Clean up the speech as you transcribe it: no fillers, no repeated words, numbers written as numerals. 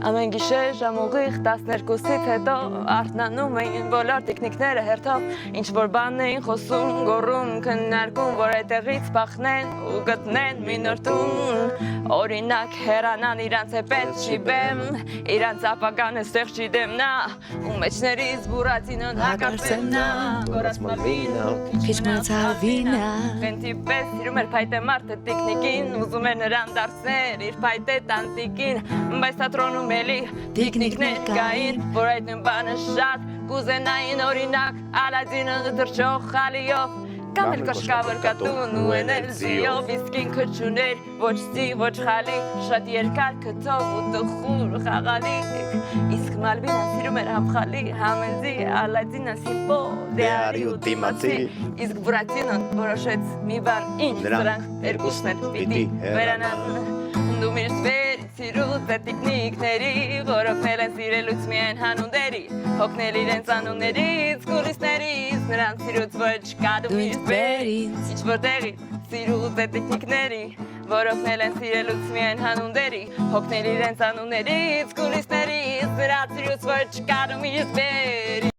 Ամեն գիշեր ժամուղիղ 12-ից հետո արթնանում էին բոլոր տիկնիկները հերթով ինչ որ բան էին խոսում, գոռում, քննարկում, որ այդտեղից փախնեն ու գտնեն մի նոր տուն օրինակ հեռանան իրանց հետ չի բեմ իրանց ապագան էստեղ չի դեմ նա ու մեջներից բուրատինոն հակարծեմ նա գորած մալվինա քիչ մացավինա Խենթի պես սիրում էր փայտե մարդը տիկնիկին ուզում էր նրան դարձնել իր փայտե տանտիկին բայց թատրոնում էլի տիկնիկներ կային որ այդ նույն բանը շատ կուզենային օրինակ Ալադինը դրճող խալիով Կամ էլ կոշկավոր կատուն ու էներգիով իսկ ինքը չուներ ոչ սի ոչ խալի շատ երկար քթով ու տխուր խաղալիք իսկ Մալվինան սիրում էր համ խալի համ էլզի Ալադինը սիպո դեարի ու դիմացի իսկ Բուրատինոն որոշեց մի բան ինչ դրանք երկուսն էլ պիտի վերանան դու միշտ վեր սիրուց է տիկնիկների որ օգնել են սիրելուց միայն հանունդերի հոգնել իրենց անուններից կուրիսներից նրանց սիրուց ոչ կա դու միշտ վեր ինչ որտեղից սիրուց է տիկնիկների որ օգնել են սիրելուց միայն հանունդերի հոգնել իրենց անուններից կուրիսներից նրանց սիրուց ոչ կա դու միշտ վեր